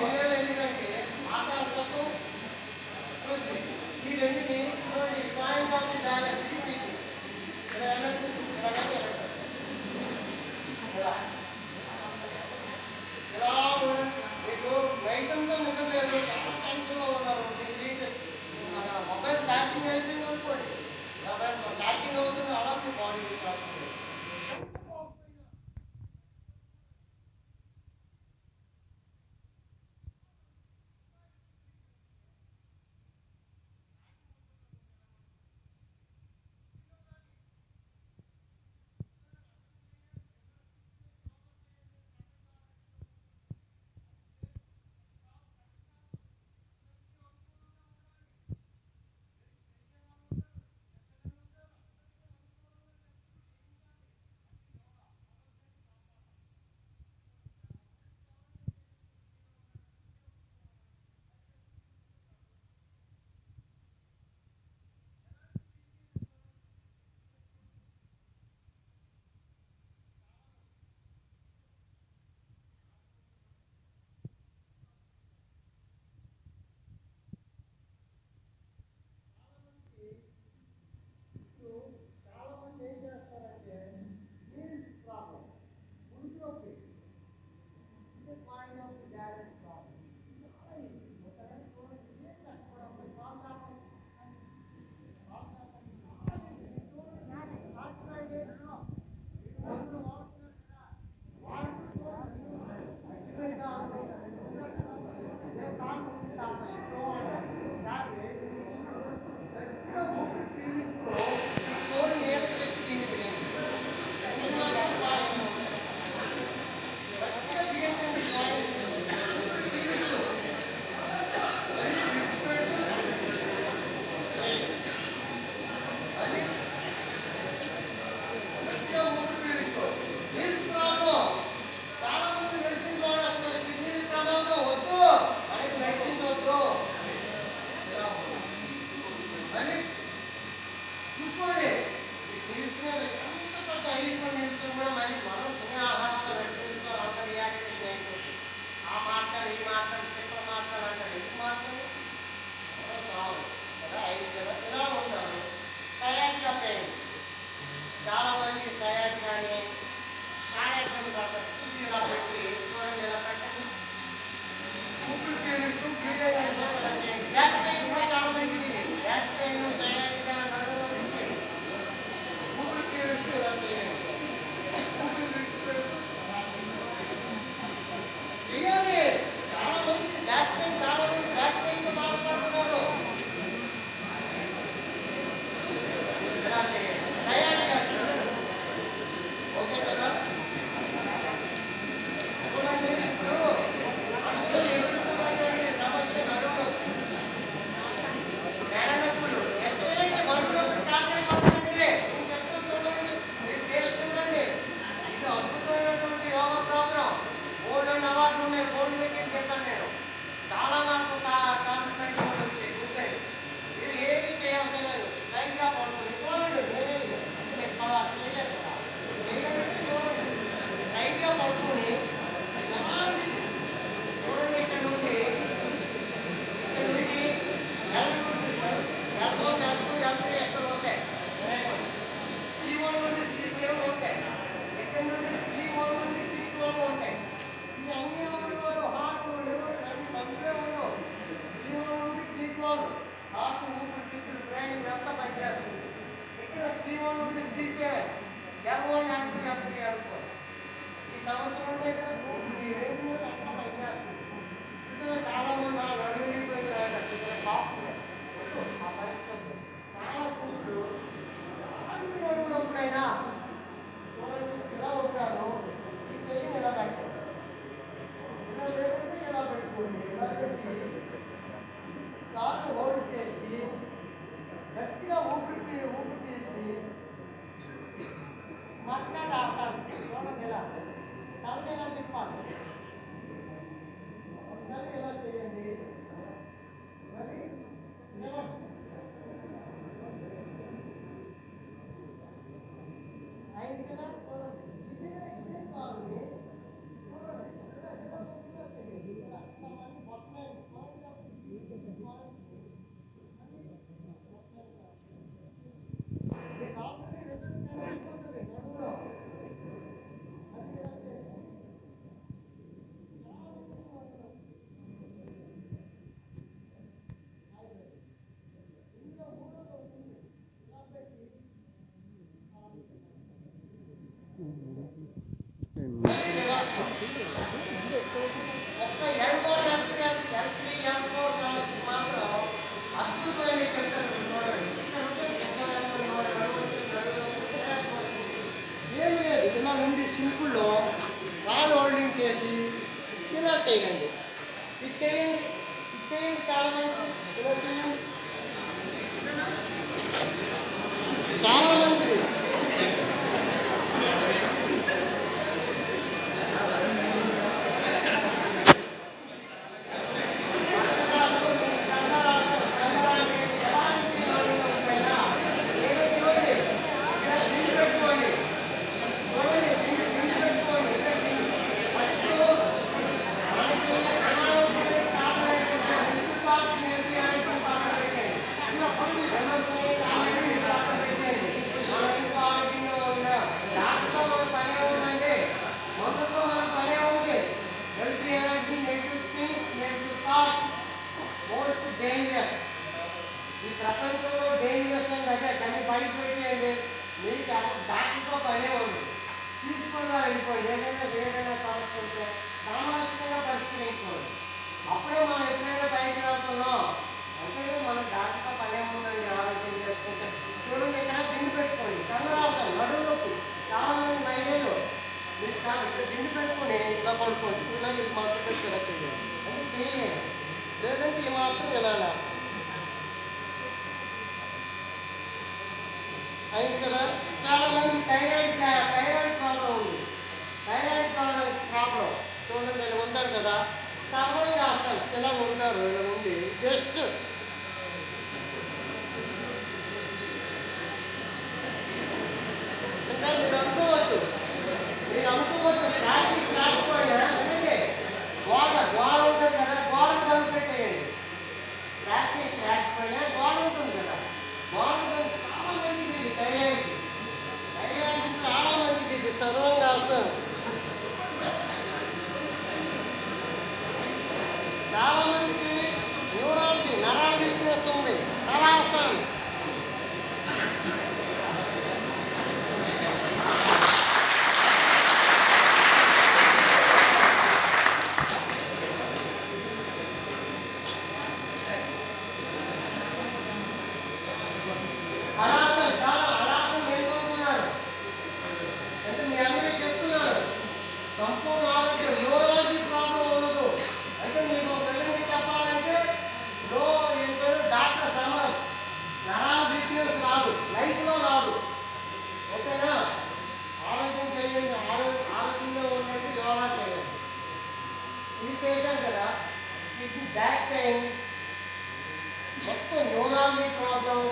2,000 ఎందుకంటే ఆకాశగతం, పృథ్వీ ఈ రెండుని చూడండి పాయింట్ ఆఫ్ ది బ్యాలెన్స్ ఇది పీకి ఇలా అన్నట్టు ఇలా కానీ ఇలా ఇలా మీకు నైట్ అంతా నిద్రలేదు టెన్షన్లో ఉన్నారు. మన మొబైల్ ఛార్జింగ్ అయిపోయింది అనుకోండి, మొబైల్ ఛార్జింగ్ అవుతుంది అలా మీ బాడీ ఛార్జింగ్. ఇలా చేయండి, ఇది చేయండి, ఇది చేయండి, చాలా మంచిది. ఇలా చేయండి, చాలా మంచిది. ఈ ప్రపంచంలో డేంజరస్ అని అదే దాన్ని బయట పెట్టేయండి. మీకు డాక్టర్తో పనే ఉంది, తీసుకున్నా వెళ్ళిపోయింది. ఏదైనా వేరైనా సమస్య ఉంటే సామరస్యంగా పరిష్కరించుకోండి. అప్పుడే మనం ఎప్పుడైనా బయటకు వెళ్తున్నాం అంటే మనం డాక్టర్తో పనే ఉందండి. ఆలోచన చేసుకుంటే చూడండి, ఇక్కడ దిండు పెట్టుకోండి, కన్నరాసం నడుము నొప్పి. చాలా మంది మహిళలు మీరు ఇక్కడ దిండు పెట్టుకొని ఇలా పడుకోండి, ఇలా ఇది మట్టు పెట్టి ఇలా చేయండి అంటే చేయండి. లేదంటే ఈ మాత్రం ఇలా అయింది కదా. చాలా మంది థైరాయిడ్ ప్రాబ్లం ఉంది. థైరాయిడ్ ప్రాబ్లం చూడండి, నేను ఉంటాను కదా, సర్వాంగాసనం ఇలా ఉంటారు. ఇలా ఉండి జస్ట్ ఇంకా మీరు అనుకోవచ్చు ప్రాక్టీస్ రాకపోయినా అంటే గోడ ఉంటుంది కదా, గోడ కనిపెట్టేయండి. ప్రాక్టీస్ లేకపోయినా గోడ ఉంటుంది కదా, గోడ చాలా మంచిది. ఇది థైరాయిడ్ చాలా మంచిది. ఇది సర్వాంగాసనం. చాలా మందికి న్యూరాలజీ నరాల వీక్నెస్ ఉంది, హలాసన్. హలాసన్ నేర్చుకుంటున్నారు అంటే మీ అందరికీ చెప్తున్నారు. సంపూర్ణ ఆరోగ్యం, న్యూరాలజీ ప్రాబ్లం ఉండదు. అంటే మీకు ప్రజెంట్ చెప్పాలంటే డాక్టర్ సమరం నరాల వీక్నెస్ రాదు, లైఫ్లో రాదు. ఓకేనా? ఆరోగ్యం చేయండి, ఆరోగ్యంగా ఉండండి, యోగా చేయండి. ఇది చేశారు కదా, ఇది బ్యాక్ పెయిన్, మొత్తం న్యూరాలజీ ప్రాబ్లం,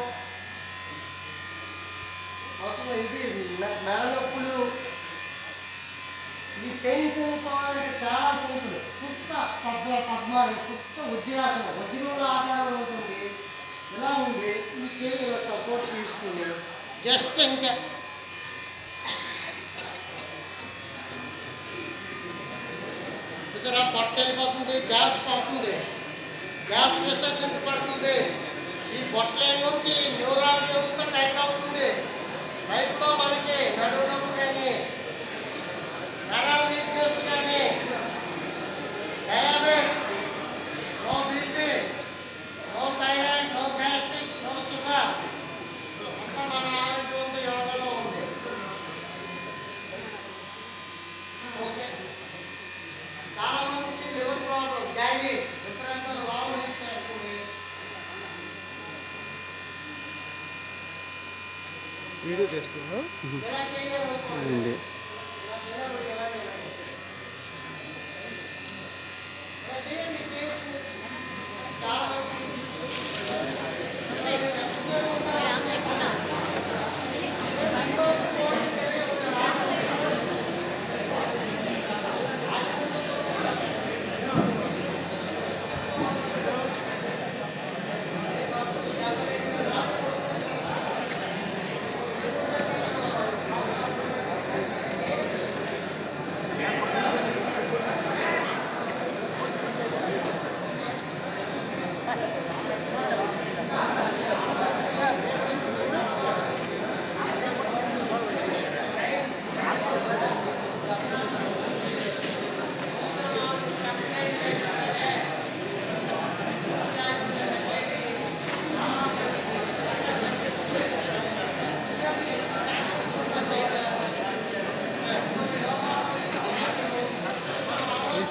మొత్తం ఇది మెడ నొప్పులు. ఈ పెయిన్స్ పోవాలంటే చాలా సింపుల్. సుప్త పద్మాలు, సుప్త వజ్రాసనం, వజ్రంలో ఆకారం ఉంటుంది. ఇలా ఉండి ఈ చేయి సపోర్ట్ తీసుకుని జస్ట్ ఇంకా ఇక్కడ పొట్ట వెళ్ళిపోతుంది, గ్యాస్ పోతుంది, గ్యాస్ విసర్జించబడుతుంది. ఈ పొట్టలేని నుంచి న్యూరాలజీ అంతా టైట్ అవుతుంది. లైఫ్లో మనకి నడువు నొప్పి కానీ, నరాల వీక్నెస్ కానీ, diabetes, no BP, no thyroid, no gastric, no sugar, అంతా మన ఆరోగ్యం ఉంది, యోగాలో ఉంది. ఓకే. చాలా మందికి లివర్ ప్రాబ్లం, జాండీస్, ఎప్పుడంతా లావు చేస్తుంది. వీడియో చేస్తున్నా ఎలా చేయాలి?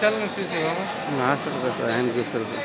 హాస్పిటల్కి వస్తుంది ఆయనకు తెలుసు.